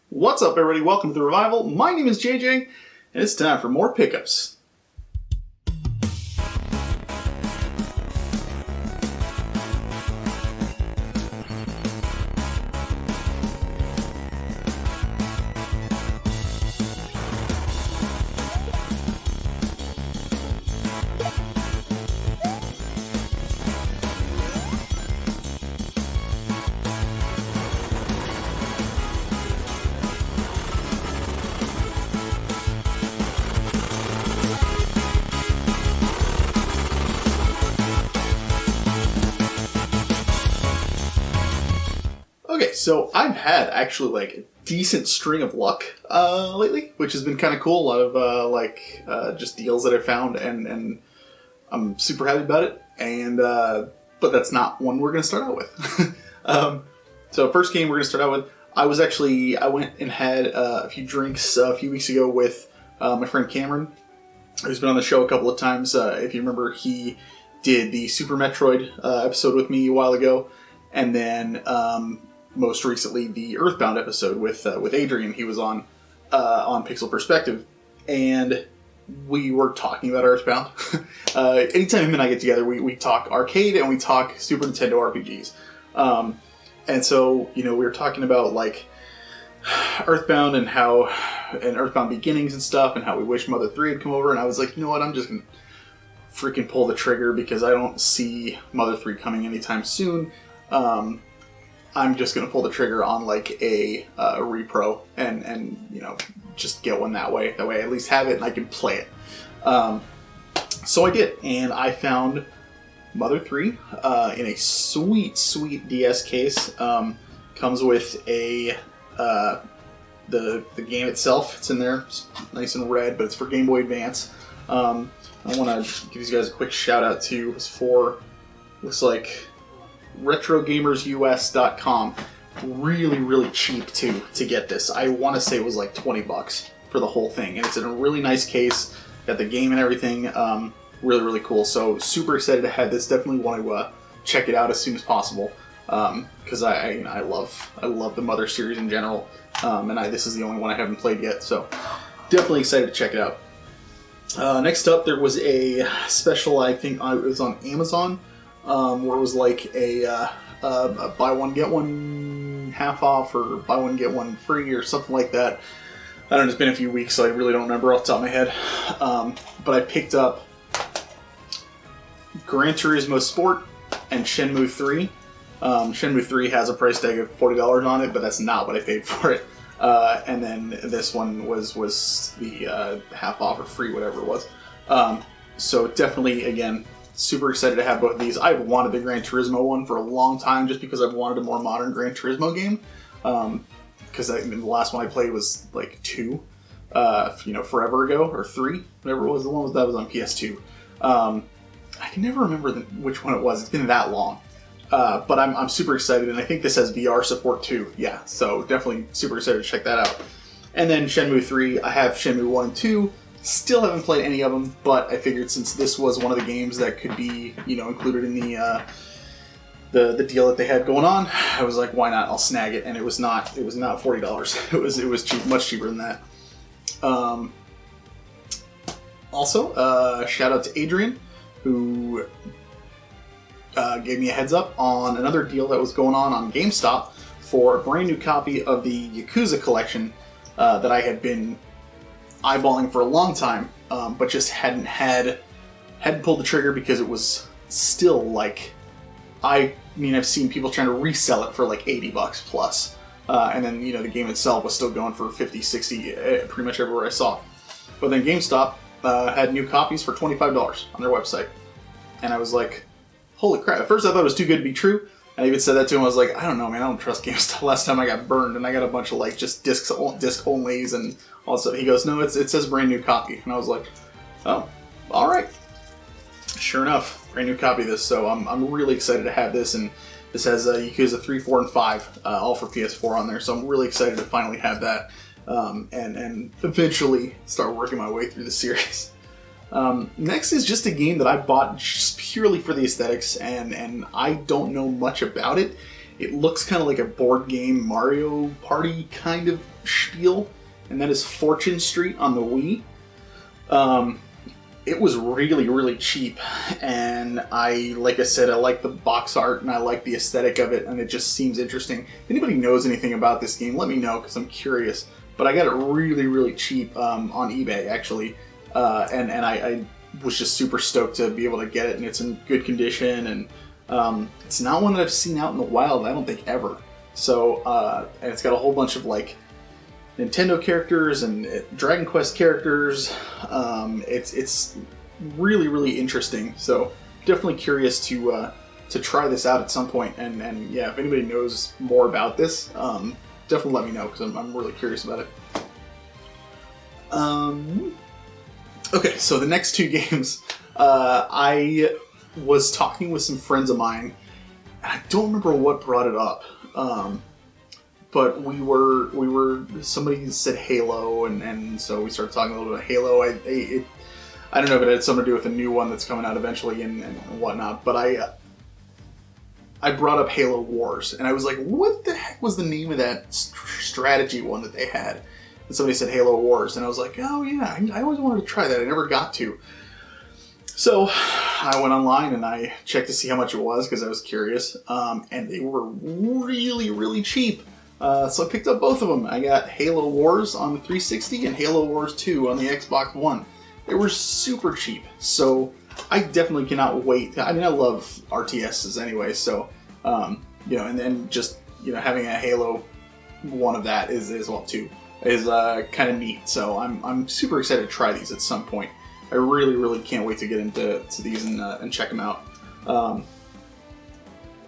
What's up, everybody? Welcome to The Revival. My name is JJ, and it's time for more pickups. Okay, so I've had actually like a decent string of luck lately, which has been kind of cool. A lot of just deals that I found, and I'm super happy about it. And but that's not one we're going to start out with. So first game we're going to start out with, I went and had a few drinks a few weeks ago with my friend Cameron, who's been on the show a couple of times. If you remember, he did the Super Metroid episode with me a while ago, and then most recently the Earthbound episode with Adrian. He was on Pixel Perspective, and we were talking about Earthbound. Anytime him and I get together, we talk arcade and we talk Super Nintendo RPGs. And so, we were talking about like Earthbound and Earthbound Beginnings and stuff, and how we wish Mother 3 had come over. And I was like, you know what, I'm just gonna freaking pull the trigger because I don't see Mother 3 coming anytime soon. I'm just going to pull the trigger on like a repro and just get one that way. That way I at least have it and I can play it. So I did, and I found Mother 3 in a sweet DS case. Comes with the game itself. It's in there. It's nice and red, but it's for Game Boy Advance. I want to give you guys a quick shout out to, looks like RetroGamersUS.com. Really cheap to get this. I want to say it was like $20 for the whole thing, and it's in a really nice case. Got the game and everything. Really cool. So super excited to have this. Definitely want to check it out as soon as possible because I love the Mother series in general, and this is the only one I haven't played yet. So definitely excited to check it out. Next up, there was a special. I think it was on Amazon. Where it was like a buy one get one half off, or buy one get one free, or something like that. I don't know, it's been a few weeks, so I really don't remember off the top of my head. But I picked up Gran Turismo Sport and Shenmue 3. Shenmue 3 has a price tag of $40 on it, but that's not what I paid for it. And then this one was the half off or free, whatever it was. So definitely, again, super excited to have both of these. I've wanted the Gran Turismo one for a long time, just because I've wanted a more modern Gran Turismo game. Because the last one I played was like 2, forever ago, or 3, whatever it was. The one that was on PS2. I can never remember which one it was. It's been that long. But I'm super excited, and I think this has VR support too. Yeah, so definitely super excited to check that out. And then Shenmue 3, I have Shenmue 1 and 2. Still haven't played any of them, but I figured since this was one of the games that could be, included in the deal that they had going on, I was like, why not? I'll snag it. And it was not $40. It was cheap, much cheaper than that. Also, shout out to Adrian, who gave me a heads up on another deal that was going on GameStop for a brand new copy of the Yakuza collection that I had been eyeballing for a long time, but just hadn't pulled the trigger because it was still like, I've seen people trying to resell it for like $80 plus, and then the game itself was still going for 50, 60, pretty much everywhere I saw. But then GameStop had new copies for $25 on their website, and I was like, holy crap! At first I thought it was too good to be true. I even said that to him. I was like, I don't know, man. I don't trust GameStop. Last time I got burned, and I got a bunch of like just disc onlys and all that stuff. He goes, no, it says brand new copy, and I was like, oh, all right. Sure enough, brand new copy of this. So I'm really excited to have this, and this has Yakuza 3, 4, and 5, all for PS4 on there. So I'm really excited to finally have that, and eventually start working my way through the series. Next is just a game that I bought just purely for the aesthetics, and I don't know much about it. It looks kind of like a board game Mario Party kind of spiel, and that is Fortune Street on the Wii. It was really, really cheap, and like I said, I like the box art and I like the aesthetic of it, and it just seems interesting. If anybody knows anything about this game, let me know, because I'm curious. But I got it really, really cheap on eBay, actually, and I was just super stoked to be able to get it, and it's in good condition, and it's not one that I've seen out in the wild, I don't think, ever. So, and it's got a whole bunch of, like, Nintendo characters and Dragon Quest characters. It's really, really interesting. So definitely curious to try this out at some point. And yeah, if anybody knows more about this, definitely let me know, because I'm really curious about it. Okay, so the next two games, I was talking with some friends of mine, and I don't remember what brought it up. But somebody said Halo, and so we started talking a little bit about Halo. I don't know if it had something to do with a new one that's coming out eventually and whatnot, but I brought up Halo Wars, and I was like, what the heck was the name of that strategy one that they had? And somebody said Halo Wars, and I was like, oh yeah, I always wanted to try that. I never got to. So I went online and I checked to see how much it was, because I was curious, and they were really, really cheap. So I picked up both of them. I got Halo Wars on the 360 and Halo Wars 2 on the Xbox One. They were super cheap, so I definitely cannot wait. I mean, I love RTSs anyway, so, you know, and then just, you know, having a Halo one of that is well too, is kind of neat. So I'm super excited to try these at some point. I really, really can't wait to get into these and check them out.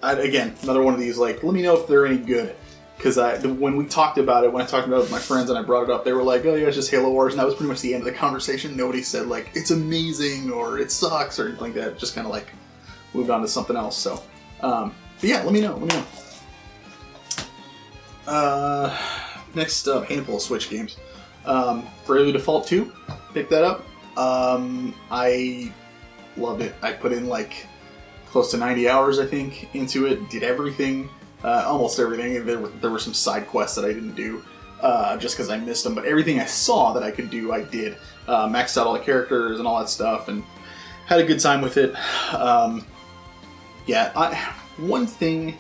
Again, another one of these, like, let me know if they're any good. Because when I talked about it with my friends and I brought it up, they were like, oh yeah, it's just Halo Wars, and that was pretty much the end of the conversation. Nobody said, like, it's amazing, or it sucks, or anything like that. Just kind of, like, moved on to something else. So, but yeah, let me know. Next up, handful of Switch games. Bravely Default 2, picked that up. I loved it. I put in, like, close to 90 hours, I think, into it. Did everything. Almost everything. There were some side quests that I didn't do, just because I missed them, but everything I saw that I could do, I did. Maxed out all the characters and all that stuff, and had a good time with it. Yeah, one thing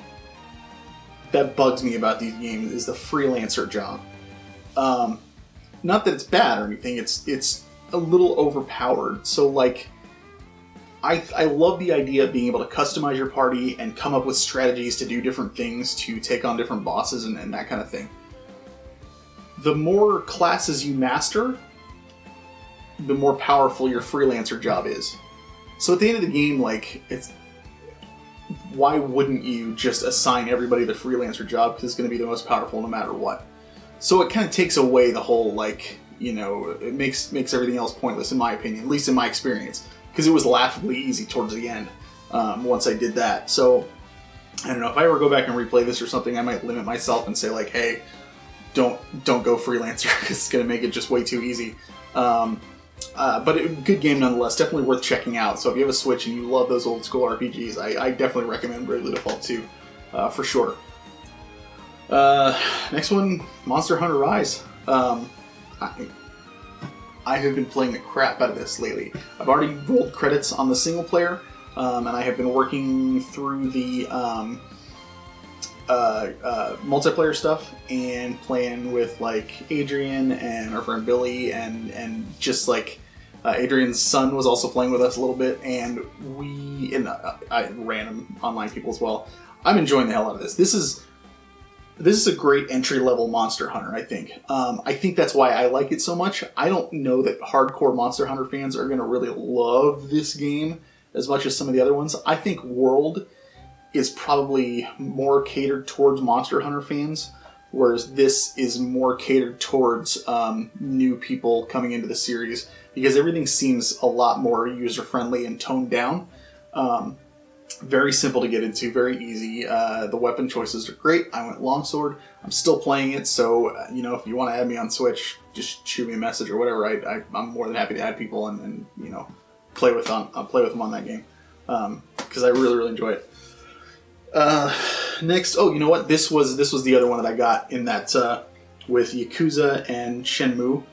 that bugs me about these games is the freelancer job. Not that it's bad or anything, it's a little overpowered. So, like, I love the idea of being able to customize your party and come up with strategies to do different things, to take on different bosses and that kind of thing. The more classes you master, the more powerful your freelancer job is. So at the end of the game, like, why wouldn't you just assign everybody the freelancer job, because it's going to be the most powerful no matter what? So it kind of takes away the whole, like, you know, it makes everything else pointless, in my opinion, at least in my experience. Because it was laughably easy towards the end, once I did that. So, I don't know, if I ever go back and replay this or something, I might limit myself and say, like, hey, don't go freelancer, because it's going to make it just way too easy. But good game nonetheless, definitely worth checking out. So if you have a Switch and you love those old school RPGs, I definitely recommend Bravely Default 2, for sure. Next one, Monster Hunter Rise. I have been playing the crap out of this lately. I've already rolled credits on the single player, and I have been working through the multiplayer stuff and playing with, like, Adrian and our friend Billy, and just, like, Adrian's son was also playing with us a little bit, and random online people as well. I'm enjoying the hell out of this. This is a great entry-level Monster Hunter, I think. I think that's why I like it so much. I don't know that hardcore Monster Hunter fans are going to really love this game as much as some of the other ones. I think World is probably more catered towards Monster Hunter fans, whereas this is more catered towards new people coming into the series, because everything seems a lot more user-friendly and toned down. Very simple to get into, very easy. The weapon choices are great. I went longsword. I'm still playing it, so you know, if you want to add me on Switch, just shoot me a message or whatever. I'm more than happy to add people and you know, play with them on that game, because I really, really enjoy it. next, oh, you know what? This was the other one that I got in that with Yakuza and Shenmue.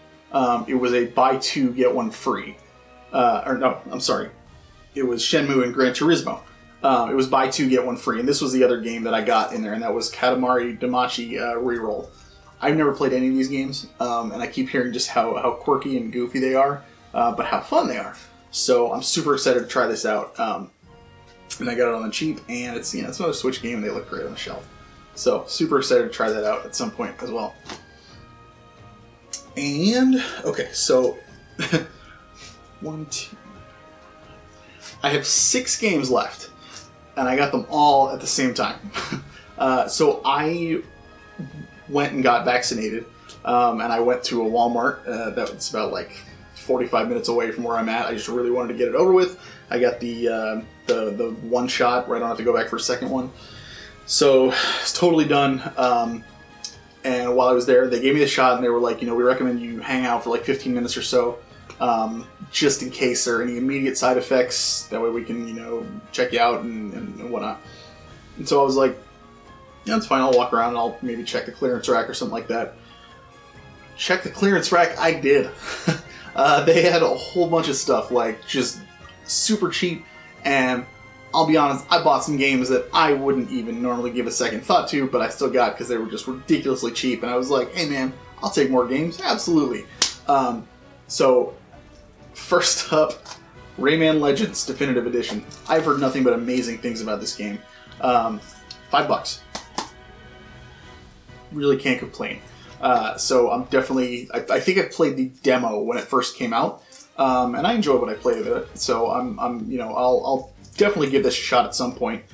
It was a buy two get one free. Or no, I'm sorry. It was Shenmue and Gran Turismo. It was buy two get one free, and this was the other game that I got in there, and that was Katamari Damacy Reroll. I've never played any of these games, and I keep hearing just how quirky and goofy they are, but how fun they are. So I'm super excited to try this out. And I got it on the cheap, and it's it's another Switch game. They look great on the shelf. So super excited to try that out at some point as well. And okay, so 1, 2. I have 6 games left, and I got them all at the same time. So I went and got vaccinated, and I went to a Walmart that was about like 45 minutes away from where I'm at. I just really wanted to get it over with. I got the one shot where I don't have to go back for a second one. So it's totally done. And while I was there, they gave me the shot, and they were like, we recommend you hang out for like 15 minutes or so, just in case there are any immediate side effects. That way we can, check you out and whatnot. And so I was like, yeah, it's fine. I'll walk around and I'll maybe check the clearance rack or something like that. Check the clearance rack, I did. They had a whole bunch of stuff, like just super cheap, and I'll be honest, I bought some games that I wouldn't even normally give a second thought to, but I still got because they were just ridiculously cheap, and I was like, hey man, I'll take more games, absolutely. So, first up, Rayman Legends Definitive Edition. I've heard nothing but amazing things about this game. $5. Really can't complain. So I'm definitely, I think I played the demo when it first came out, and I enjoyed what I played of it. So I'll definitely give this a shot at some point.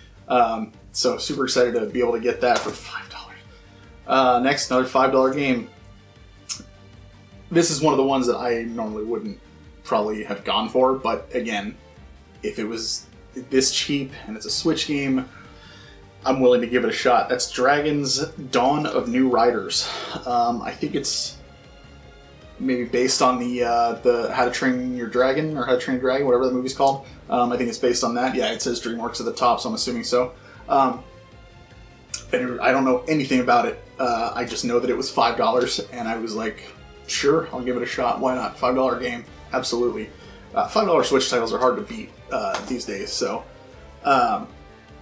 So super excited to be able to get that for $5. Next, another $5 game. This is one of the ones that I normally wouldn't probably have gone for, but again, if it was this cheap and it's a Switch game, I'm willing to give it a shot. That's Dragon's Dawn of New Riders. I think it's maybe based on the How to Train Your Dragon, or How to Train Your Dragon, whatever the movie's called. I think it's based on that. Yeah, it says DreamWorks at the top, so I'm assuming so. And I don't know anything about it. I just know that it was $5, and I was like, sure, I'll give it a shot. Why not? $5 game, absolutely. $5 Switch titles are hard to beat these days, so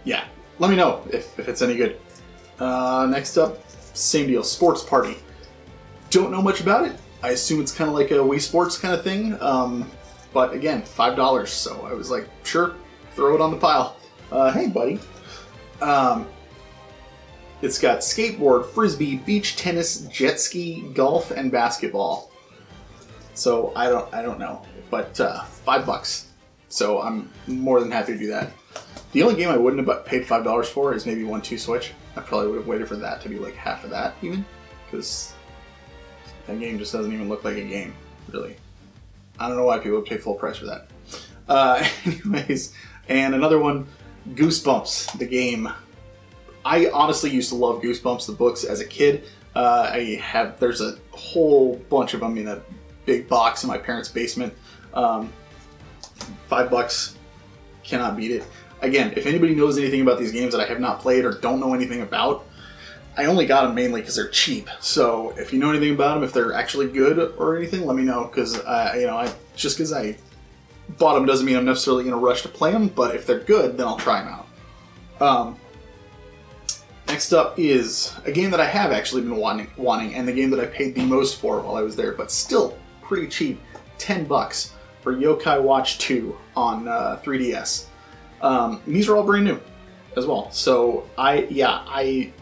yeah. Let me know if it's any good. Next up, same deal, Sports Party. Don't know much about it. I assume it's kind of like a Wii Sports kind of thing. But again, $5. So I was like, sure, throw it on the pile. Hey, buddy. It's got skateboard, frisbee, beach tennis, jet ski, golf, and basketball. So I don't know, but $5. So I'm more than happy to do that. The only game I wouldn't have paid $5 for is maybe 1-2 Switch. I probably would have waited for that to be like half of that, even. Because that game just doesn't even look like a game, really. I don't know why people would pay full price for that. Anyways, and another one, Goosebumps, the game. I honestly used to love Goosebumps, the books, as a kid. There's a whole bunch of them in a big box in my parents' basement. $5, cannot beat it. Again, if anybody knows anything about these games that I have not played or don't know anything about, I only got them mainly because they're cheap. So if you know anything about them, if they're actually good or anything, let me know. Because just because I bought them doesn't mean I'm necessarily in a rush to play them. But if they're good, then I'll try them out. Next up is a game that I have actually been wanting, and the game that I paid the most for while I was there, but still pretty cheap, $10 for Yokai Watch 2 on 3DS. These are all brand new as well. So I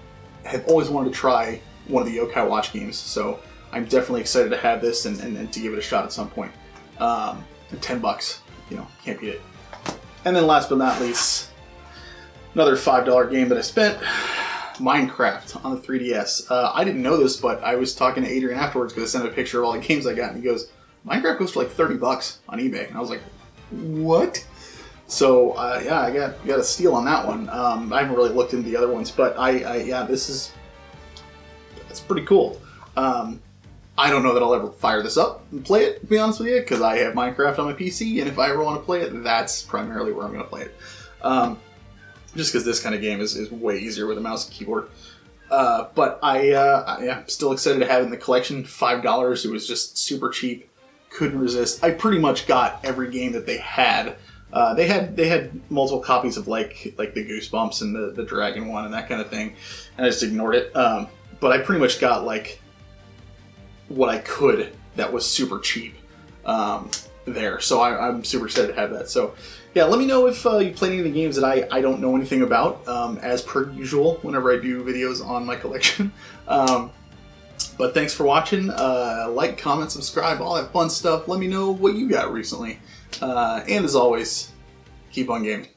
have always wanted to try one of the Yokai Watch games. So I'm definitely excited to have this and to give it a shot at some point. $10, can't beat it. And then last but not least, another $5 game that I spent, Minecraft on the 3DS. I didn't know this, but I was talking to Adrian afterwards because I sent a picture of all the games I got, and he goes, Minecraft goes for like $30 on eBay. And I was like, what? So I got a steal on that one. I haven't really looked into the other ones, but that's pretty cool. I don't know that I'll ever fire this up and play it, to be honest with you, because I have Minecraft on my PC, and if I ever want to play it, that's primarily where I'm going to play it. just because this kind of game is way easier with a mouse and keyboard. But I'm still excited to have it in the collection. $5, it was just super cheap. Couldn't resist. I pretty much got every game that they had. They had multiple copies of like the Goosebumps and the Dragon one and that kind of thing, and I just ignored it. But I pretty much got like what I could that was super cheap there. So I'm super excited to have that. So yeah, let me know if you play any of the games that I don't know anything about, as per usual whenever I do videos on my collection. But thanks for watching. Like, comment, subscribe, all that fun stuff. Let me know what you got recently. And as always, keep on gaming.